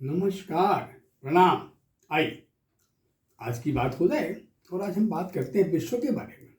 नमस्कार, प्रणाम। आइए आज की बात हो जाए और आज हम बात करते हैं विश्व के बारे में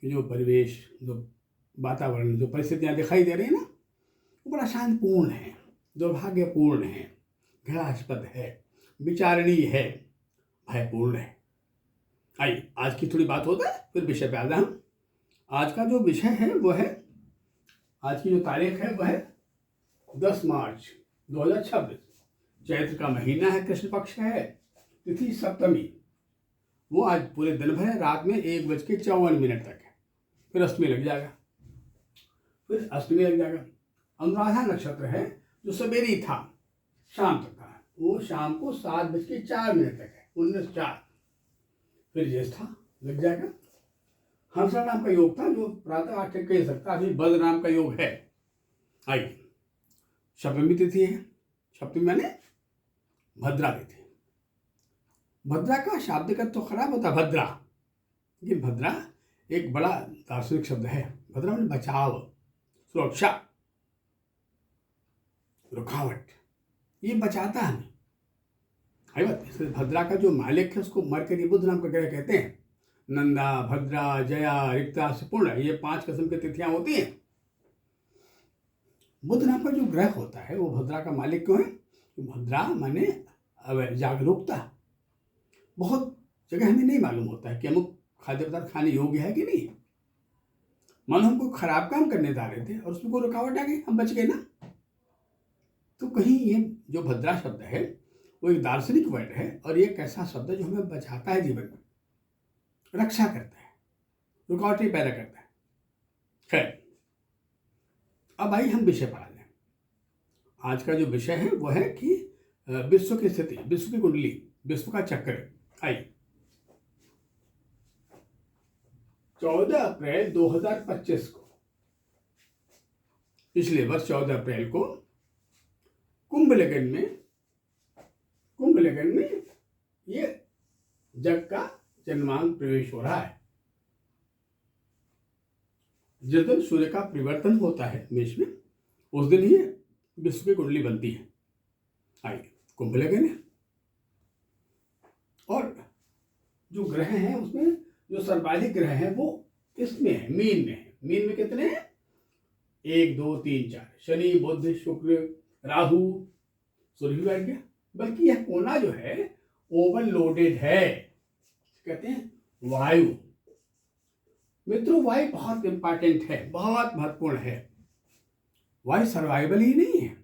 कि जो परिवेश, जो वातावरण, जो परिस्थितियाँ दिखाई दे रही हैं ना, वो बड़ा शांतिपूर्ण है, दुर्भाग्यपूर्ण है, घृणास्पद है, विचारणीय है, भयपूर्ण है। आइए आज की थोड़ी बात हो जाए, फिर विषय पे आ जाए हम। आज का जो विषय है वो है, आज की जो तारीख है वह है 10 मार्च 2026। चैत्र का महीना है, कृष्ण पक्ष है, तिथि सप्तमी। वो आज पूरे दिन भर है, रात में 1:54 तक है, फिर अष्टमी लग जाएगा, फिर अष्टमी लग जाएगा। अनुराधा नक्षत्र है जो सवेरे था, शाम तक था, वो शाम को 7:04 तक है, 19:04। फिर ज्येष्ठा लग जाएगा। हंसा नाम का योग था जो प्रातः 8 तक कह सकता, अभी बद नाम का योग है। आइए सप्तमी तिथि है, सप्तमी माने भद्रा तिथि। भद्रा का शाब्दिक तो खराब होता भद्रा, लेकिन भद्रा एक बड़ा दार्शनिक शब्द है। भद्रा माने बचाव, सुरक्षा, रुकावट, ये बचाता है हमें। आई बात। इसलिए भद्रा का जो मालिक है उसको मरकरी बुध नाम का ग्रह कहते हैं। नंदा, भद्रा, जया, रिक्ता से पूर्ण, ये 5 किस्म की तिथियां होती हैं। बुध नाम का जो ग्रह होता है वो भद्रा का मालिक क्यों है? भद्रा माने जागरूकता। बहुत जगह हमें नहीं मालूम होता है कि अमुक खाद्य पदार्थ खाने योग्य है कि नहीं। मान हम कोई खराब काम करने जा रहे थे और उसमें कोई रुकावट आ गई, हम बच गए ना। तो कहीं ये जो भद्रा शब्द है वो एक दार्शनिक वर्ड है, और ये एक ऐसा शब्द है जो हमें बचाता है, जीवन में रक्षा करता है, रुकावटें पैदा करता है। खैर, अब आइए हम विषय पढ़ा लें। आज का जो विषय है वो है कि विश्व की स्थिति, विश्व की कुंडली, विश्व का चक्र। आइए 14 अप्रैल 2025 को, पिछले वर्ष 14 अप्रैल को कुंभ लगन में ये जग का जन्मांक प्रवेश हो रहा है। जिस दिन सूर्य का परिवर्तन होता है मेष में, उस दिन ही विश्व की कुंडली बनती है। आइए कुंभ लगन है, और जो ग्रह हैं उसमें जो सर्वाधिक ग्रह हैं वो इसमें है, मीन में है। मीन में कितने हैं? 1 2 3 4, शनि, बुध, शुक्र, राहु, सूर्य भी बैठ गया। बल्कि यह कोना जो है ओवरलोडेड है, कहते हैं वायु। मित्रों, वायु बहुत इंपॉर्टेंट है, बहुत महत्वपूर्ण है। वायु सर्वाइवल ही नहीं है,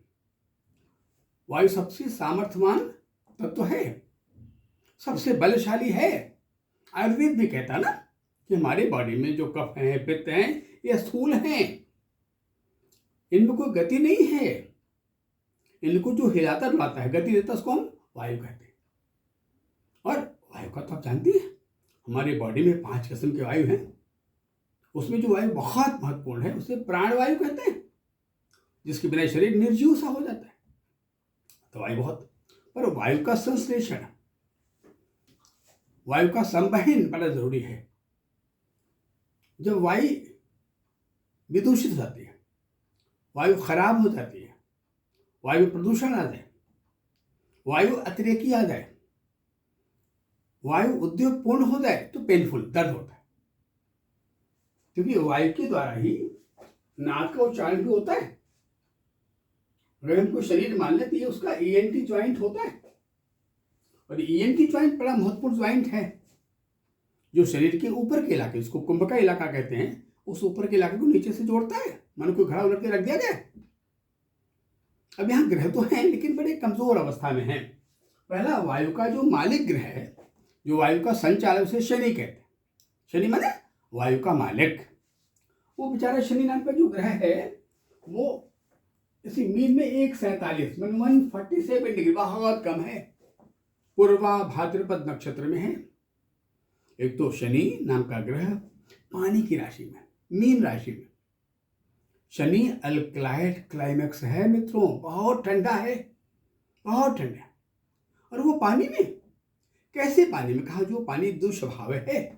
वायु सबसे सामर्थ्यवान तत्व है, सबसे बलशाली है। आयुर्वेद भी कहता ना कि हमारे बॉडी में जो कफ हैं, पित्त हैं, ये स्थूल हैं, इनमें कोई गति नहीं है। इनको जो हिलाता डुलाता है, गति देता, उसको हम वायु कहते हैं। और वायु का तो आप जानती हैं, हमारे बॉडी में 5 किस्म की वायु हैं। उसमें जो वायु बहुत महत्वपूर्ण है उसे प्राणवायु कहते हैं, जिसके बिना शरीर निर्जीव सा हो जाता है। तो वायु बहुत, पर वायु का संश्लेषण, वायु का संवहन बड़ा जरूरी है। जब वायु विदूषित हो जाती है, वायु खराब हो जाती है, वायु प्रदूषण आ जाए, वायु अतिरेकी आ जाए, वायु उद्योगपूर्ण हो जाए, तो पेनफुल, दर्द होता है। क्योंकि वायु के द्वारा ही नाक का उच्चारण भी होता है। अगर हमको शरीर मान ले तो ये उसका ईएनटी ज्वाइंट होता है, और ईएनटी ज्वाइंट बड़ा महत्वपूर्ण ज्वाइंट है जो शरीर के ऊपर के इलाके, उसको कुंभ का इलाका कहते हैं, उस ऊपर के इलाके को नीचे से जोड़ता है। मानो कोई घड़ा उलट के रख दिया जाए। अब यहाँ ग्रह तो हैं लेकिन बड़े कमजोर अवस्था में हैं। पहला, वायु का जो मालिक ग्रह है, जो वायु का संचालक, उसे शनि कहते हैं। शनि माने वायु का मालिक। वो बेचारा शनि नाम का जो ग्रह है वो इसी मीन में 147 मान 147 डिग्री, बहुत कम है, पूर्वा भाद्रपद नक्षत्र में है। एक तो शनि नाम का ग्रह पानी की राशि में, मीन राशि में। शनि अल्कलाइड क्लाइमेक्स है मित्रों, बहुत ठंडा है, बहुत ठंडा। और वो पानी में, कैसे पानी में? कहा जो पानी दुस्वभाव है,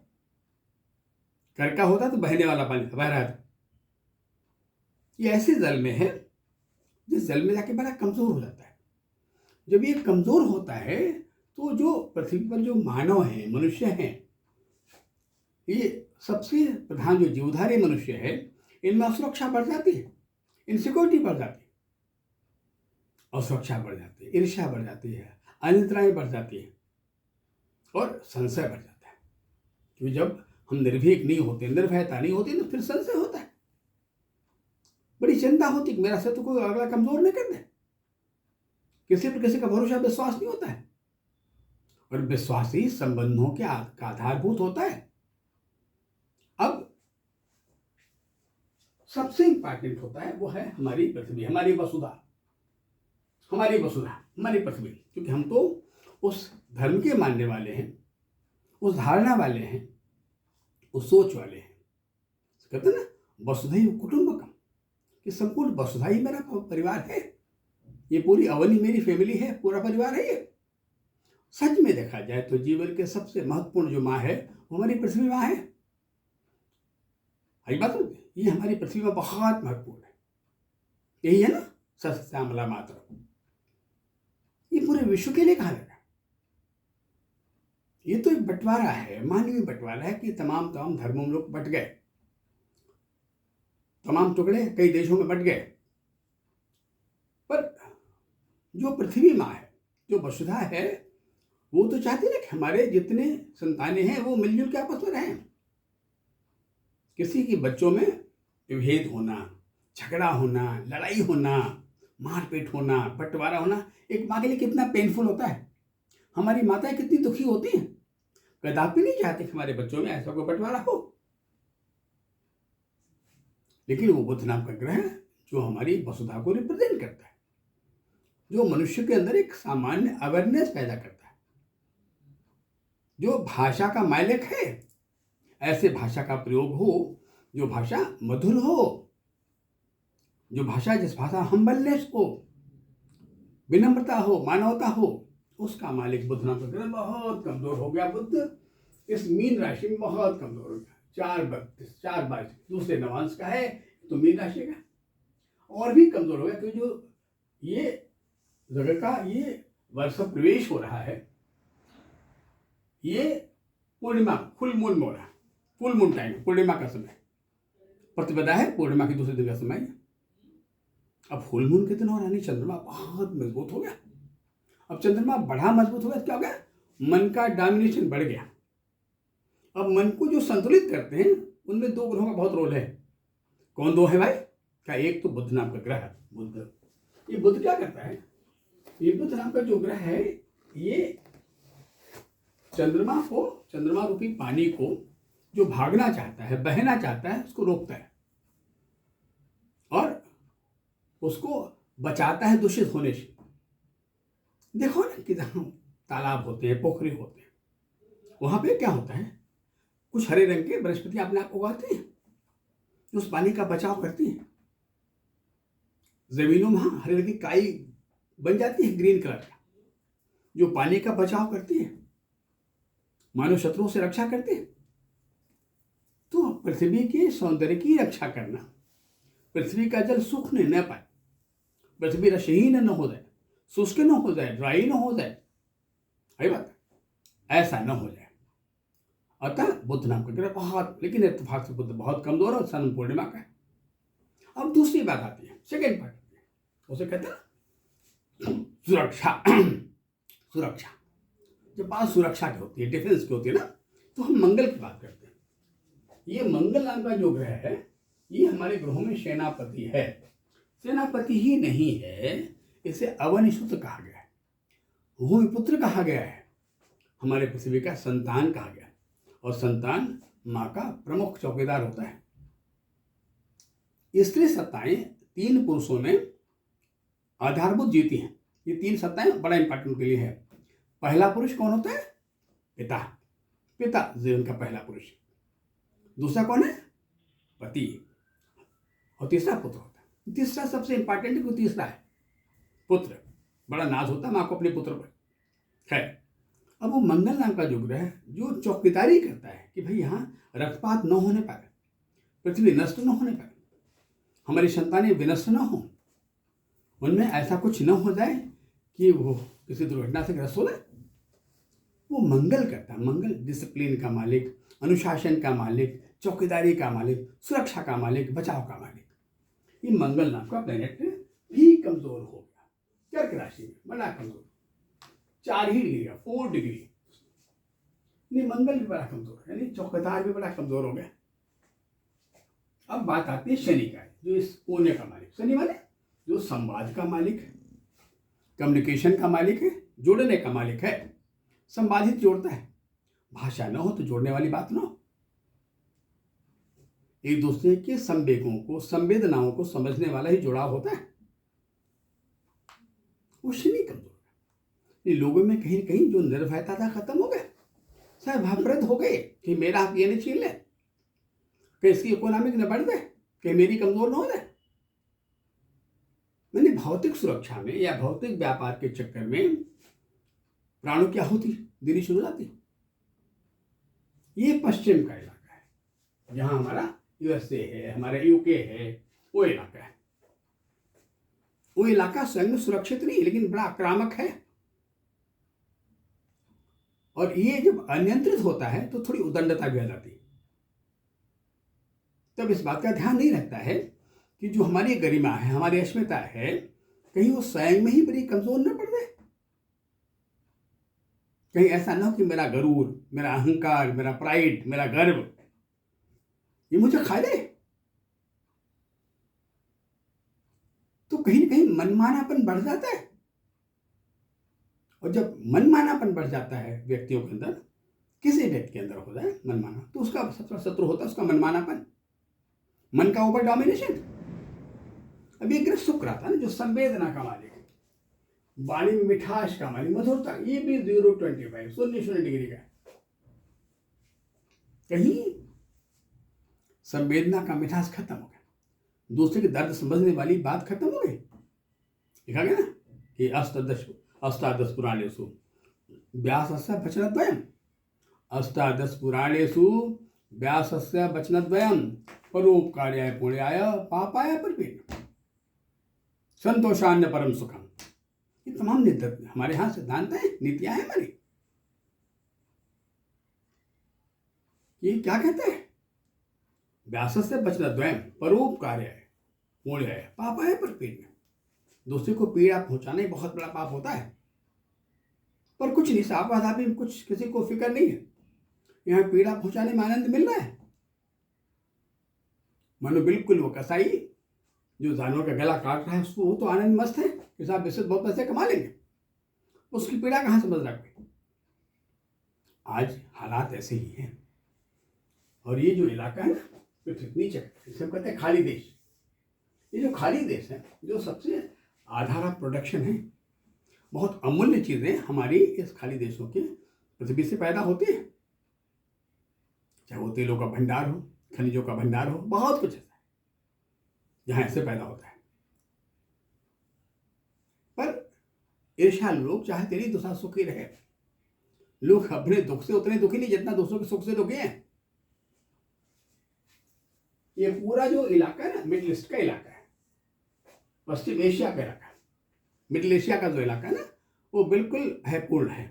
घर का होता तो बहने वाला पानी था, बह रहा था। ये ऐसे जल में है जिस जल में जाके बड़ा कमजोर हो जाता है। जब ये कमजोर होता है तो जो पृथ्वी पर जो मानव हैं, मनुष्य हैं, ये सबसे प्रधान जो जीवधारी मनुष्य है, इनमें असुरक्षा बढ़ जाती है, इनसिक्योरिटी बढ़ जाती है, असुरक्षा बढ़ जाती है, ईर्ष्या बढ़ जाती है, अनिद्राएं बढ़ जाती है और संशय बढ़ जाता है। क्योंकि जब हम निर्भीक नहीं होते, निर्भयता नहीं होती, तो फिर संशय होता है, बड़ी चिंता होती कि मेरा से तो कोई अगला कमजोर नहीं कर दे, किसी पर किसी का भरोसा विश्वास नहीं होता है। और विश्वास ही संबंधों के आधारभूत होता है। अब सबसे इंपॉर्टेंट होता है वो है हमारी पृथ्वी, हमारी वसुधा, हमारी पृथ्वी। क्योंकि हम तो उस धर्म के मानने वाले हैं, उस धारणा वाले हैं, उस सोच वाले हैं, कहते ना वसुधैव कुटुंबकम, कि संपूर्ण वसुधा ही मेरा परिवार है, ये पूरी अवनी मेरी फैमिली है, पूरा परिवार है ये। सच में देखा जाए तो जीवन के सबसे महत्वपूर्ण जो माँ है वो हमारी पृथ्वी माँ है। हरी बात होती, ये हमारी पृथ्वी में बहुत महत्वपूर्ण है। यही है ना सस्यामला मात्र, ये पूरे विश्व के लिए कहा गया। ये तो एक बंटवारा है, मानवीय बंटवारा है कि तमाम धर्मों में लोग बट गए, तमाम टुकड़े कई देशों में बट गए। पर जो पृथ्वी माँ है, जो वसुधा है, वो तो चाहती है कि हमारे जितने संतानें हैं वो मिलजुल के आपस में रहें। किसी के बच्चों में विभेद होना, झगड़ा होना, लड़ाई होना, मारपीट होना, बंटवारा होना एक माँ के लिए कितना पेनफुल होता है। हमारी माताएं कितनी दुखी होती हैं, कदापि नहीं चाहती कि हमारे बच्चों में ऐसा कोई बंटवारा हो। लेकिन वो बुध नाम का ग्रह जो हमारी वसुधा को रिप्रेजेंट करता है, जो मनुष्य के अंदर एक सामान्य अवेयरनेस पैदा करता है, जो भाषा का मालिक है, ऐसे भाषा का प्रयोग हो जो भाषा मधुर हो, जो भाषा जिस भाषा हम्बलनेस हो, विनम्रता हो, मानवता हो, उसका मालिक बुध नाम का ग्रह बहुत कमजोर हो गया। बुध इस मीन राशि में बहुत कमजोर हो गया, 4 दूसरे नवांश का है तो मीन राशि का और भी कमजोर हो गया। क्योंकि जो ये जगह का ये वर्ष प्रवेश हो रहा है, ये पूर्णिमा फुल मून में हो रहा है, फुल मून टाइम, पूर्णिमा का समय, प्रतिपदा है, पूर्णिमा के दूसरे दिन का समय। अब फुल मून के दिन हो रहा, चंद्रमा बहुत मजबूत हो गया। अब चंद्रमा बड़ा मजबूत हो गया, क्या हो गया, मन का डोमिनेशन बढ़ गया। अब मन को जो संतुलित करते हैं उनमें 2 ग्रहों का बहुत रोल है। कौन 2 है भाई? क्या एक तो बुध नाम का ग्रह है, बुध। ये बुध क्या करता है, ये बुध नाम का जो ग्रह है ये चंद्रमा रूपी पानी को जो भागना चाहता है, बहना चाहता है, उसको रोकता है और उसको बचाता है दूषित होने से। देखो ना कि जहाँ तालाब होते हैं, पोखरी होते हैं, वहां पे क्या होता है, कुछ हरे रंग के वनस्पति अपने आप उगाते हैं जो उस पानी का बचाव करती है। जमीनों में हरे रंग की काई बन जाती है, ग्रीन कलर का, जो पानी का बचाव करती है, मानव शत्रुओं से रक्षा करती है। तो पृथ्वी के सौंदर्य की रक्षा करना, पृथ्वी का जल सूखने न पाए, पृथ्वी रसहीन न हो जाए, शुष्क न हो जाए, ड्राई न हो जाए, है बात, ऐसा न हो जाए। अतः बुध नाम का ग्रह बहुत, लेकिन इत्तेफाक से बुध बहुत कमजोर और सन पूर्णिमा का है। अब दूसरी बात आती है, सेकेंड पार्ट, उसे कहते हैं सुरक्षा। सुरक्षा जब बात सुरक्षा की होती है, डिफेंस की होती है ना, तो हम मंगल की बात करते हैं। ये मंगल नाम का जो ग्रह है ये हमारे ग्रहों में सेनापति है। सेनापति ही नहीं है, इसे अवनिसुत कहा गया है, भूमिपुत्र कहा गया है, हमारे पृथ्वी का संतान कहा गया है। और संतान माँ का प्रमुख चौकीदार होता है। स्त्री सत्ताएं 3 पुरुषों में आधारभूत जीती हैं। ये 3 सत्ताएं बड़ा इंपॉर्टेंट के लिए है। पहला पुरुष कौन होता है? पिता। पिता जीवन का पहला पुरुष। दूसरा कौन है? पति। और तीसरा पुत्र होता है। तीसरा सबसे इंपॉर्टेंट है, क्योंकि तीसरा है पुत्र। बड़ा नाज होता है माँ को अपने पुत्र पर। खैर, अब वो मंगल नाम का जो ग्रह जो चौकीदारी करता है कि भाई यहाँ रक्तपात न होने पाए, पृथ्वी नष्ट न होने पाए, हमारी संतानें विनष्ट न हो, उनमें ऐसा कुछ न हो जाए कि वो किसी दुर्घटना से ग्रस्त हो जाए, वो मंगल करता है। मंगल डिसिप्लिन का मालिक, अनुशासन का मालिक, चौकीदारी का मालिक, सुरक्षा का मालिक, बचाव का मालिक। ये मंगल नाम का प्लेनेट भी कमजोर हो गया कर्क राशि में, बड़ा कमजोर, 4 ही डिग्री का, 4 डिग्री। नहीं, मंगल भी बड़ा कमजोर है, यानी चौकीदार भी बड़ा कमजोर हो गया। अब बात आती है शनि का, जो इस कोने का मालिक। शनि माने जो संवाद का मालिक है, कम्युनिकेशन का मालिक है, जोड़ने का मालिक है। संवादित जोड़ता है, भाषा न हो तो जोड़ने वाली बात ना हो। एक दूसरे के संवेगों को, संवेदनाओं को समझने वाला ही जुड़ाव होता है। वो शनि कमजोर है। लोगों में कहीं कहीं जो निर्भयता था खत्म हो गया, शायद भावप्रद हो गए कि मेरा हक ये नहीं छीन ले, कि इसकी इकोनॉमिक न बढ़ जाए, कि मेरी कमजोर न हो जाए। मैंने भौतिक सुरक्षा में या भौतिक व्यापार के चक्कर में प्राणों की आहुति देनी शुरू हो जाती। ये पश्चिम का इलाका है, जहां हमारा यूएसए है, हमारा यूके है, वो इलाका है। वो इलाका स्वयं सुरक्षित नहीं, लेकिन बड़ा आक्रामक है। और ये जब अनियंत्रित होता है तो थोड़ी उदंडता भी आ जाती है। तब इस बात का ध्यान नहीं रखता है कि जो हमारी गरिमा है, हमारी अस्मिता है, कहीं वो स्वयं में ही बड़ी कमजोर न पड़ जाए। कहीं ऐसा ना हो कि मेरा गरूर, मेरा अहंकार, मेरा प्राइड, मेरा गर्व ये मुझे खा दे। तो कहीं ना कहीं मनमानापन बढ़ जाता है। और जब मनमानापन बढ़ जाता है व्यक्तियों के अंदर, किसी व्यक्ति के अंदर हो जाए मनमाना, तो उसका सबसे बड़ा शत्रु होता है उसका मनमानापन, मन का ओवर डोमिनेशन। अभी एक शुक्र आता है ना, जो संवेदना का मालिक है, वाणी में मिठास का मालिक, मधुरता, ये भी 0.25 0 डिग्री का है। कहीं संवेदना का मिठास खत्म हो गया, दूसरे के दर्द समझने वाली बात खत्म हो गई। लिखा गया ना कि अष्टादश पुराणेषु व्यासस्य वचनद्वयम्, अष्टादश पुराणेषु व्यासस्य वचनद्वयम्, परोपकार्याय पुण्याय पापाय परिपीडनम्, संतोषान्य परम सुखम। ये तमाम हमारे यहाँ सिद्धांत है, नीतियां हैं हमारी। ये क्या कहते हैं? व्यासस्य वचनद्वयम्, परोपकार्याय पुण्याय पापाय परिपीडनम्। दूसरे को पीड़ा पहुंचाना ही बहुत बड़ा पाप होता है। पर कुछ नहीं, साफ में कुछ किसी को फिक्र नहीं है, यहाँ पीड़ा पहुंचाने में आनंद मिल रहा है। मानो बिल्कुल वो कसाई जो जानवर का गला काट रहा है, उसको वो तो आनंद मस्त है कि साहब इससे बहुत पैसे कमा लेंगे, उसकी पीड़ा कहाँ समझ रहा है। आज हालात ऐसे ही हैं। और ये जो इलाका है ना, नीचे इसे कहते हैं खाली देश। ये जो खाली देश है, जो सबसे आधार ऑफ प्रोडक्शन है, बहुत अमूल्य चीजें हमारी इस खाली देशों के पृथ्वी से पैदा होती है। चाहे वो तेलों का भंडार हो, खनिजों का भंडार हो, बहुत कुछ ऐसा है जहां ऐसे पैदा होता है। पर ईर्ष्या लोग चाहे तेरी दुखा सुखी रहे, लोग अपने दुख से उतने दुखी नहीं जितना दूसरों के सुख से दुखी हैं। ये पूरा जो इलाका है ना, मिडिल ईस्ट का इलाका है, पश्चिम एशिया का इलाका, मिडिल एशिया का जो इलाका है ना, वो बिल्कुल है पूर्ण है।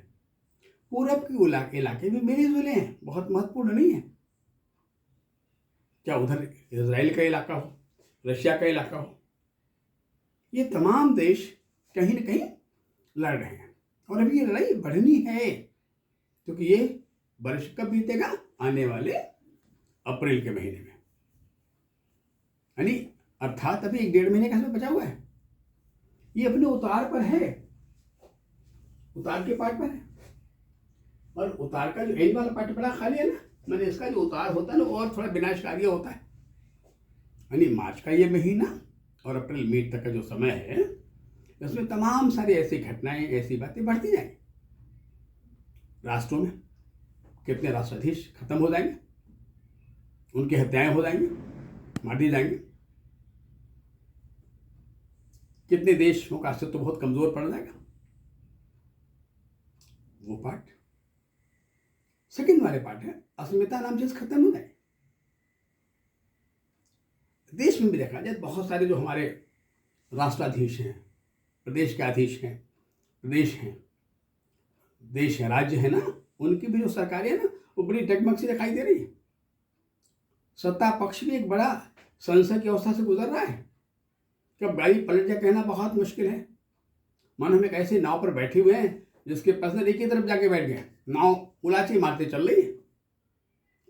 पूरब के इलाके भी मिले जुले हैं, बहुत महत्वपूर्ण नहीं है। क्या उधर इजराइल का इलाका हो, रशिया का इलाका हो, ये तमाम देश कहीं ना कहीं लड़ रहे हैं। और अभी ये लड़ाई बढ़नी है, क्योंकि ये वर्ष कब बीतेगा? आने वाले अप्रैल के महीने में, यानी अर्थात अभी 1-1.5 महीने का समय बचा हुआ है। ये अपने उतार पर है, उतार के पार्ट पर है। और उतार का जो एंड वाला पार्ट बड़ा खाली है ना, मैंने इसका जो उतार होता है ना, और थोड़ा विनाशकारी होता है। यानी मार्च का ये महीना और अप्रैल मई तक का जो समय है, इसमें तमाम सारी ऐसी घटनाएं, ऐसी बातें बढ़ती जाएंगी। राष्ट्रों में कितने राष्ट्राधीश खत्म हो जाएंगे, उनकी हत्याएं हो जाएंगी, मार दिए जाएंगे। कितने देशों का अस्तित्व बहुत कमजोर पड़ जाएगा। वो पार्ट। सेकंड वाले पार्ट है अस्मिता नाम चीज खत्म हो जाए। देश में भी देखा जाए बहुत सारे जो हमारे राष्ट्राधीश हैं, प्रदेश के अधीश हैं, प्रदेश हैं, देश है, राज्य है ना, उनकी भी जो सरकारें है ना, वो बड़ी डगमग सी दिखाई दे रही है। सत्ता पक्ष भी एक बड़ा संशय की अवस्था से गुजर रहा है। कब गाड़ी पलट जाए कहना बहुत मुश्किल है। मानो हम एक ऐसे नाव पर बैठे हुए हैं जिसके पैसेंजर एक ही तरफ जाके बैठ गए, नाव उलाची मारते चल रही है।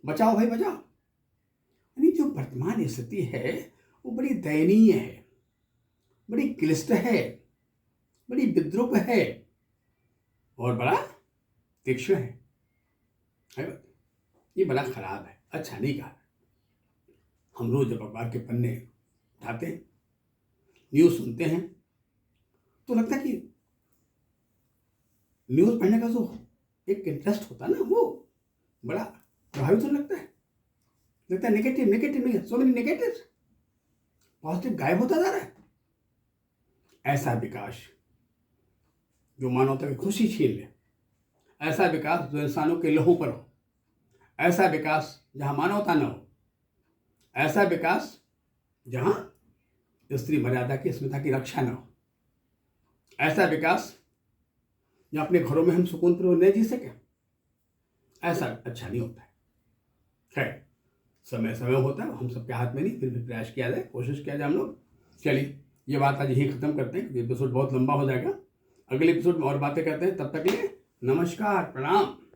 बचाओ भाई बचाओ। यानी जो वर्तमान स्थिति है वो बड़ी दयनीय है, बड़ी क्लिष्ट है, बड़ी विद्रूप है और बड़ा तीक्ष्ण है। ये बड़ा खराब है, अच्छा नहीं कहा। हम रोज जब अखबार के पन्ने उठाते हैं, न्यूज़ सुनते हैं, तो लगता है कि न्यूज़ पढ़ने का जो एक इंटरेस्ट होता है ना, वो बड़ा प्रभावित होने लगता है negative negative, so many negative, positive गायब होता जा रहा है। ऐसा विकास जो मानवता की खुशी छीन ले, ऐसा विकास जो इंसानों के लहू पर हो, ऐसा विकास जहां मानवता न हो, ऐसा विकास जहां स्त्री मर्यादा की अस्मिता की रक्षा न हो, ऐसा विकास जहां अपने घरों में हम सुकून पूर्वक नहीं जी सके, ऐसा अच्छा नहीं होता है। खैर, समय समय होता है, हम सबके हाथ में नहीं, फिर भी प्रयास किया जाए, कोशिश किया जाए हम लोग। चलिए, ये बात आज यहीं खत्म करते हैं, एपिसोड बहुत लंबा हो जाएगा। अगले एपिसोड में और बातें करते हैं, तब तक के लिए नमस्कार, प्रणाम।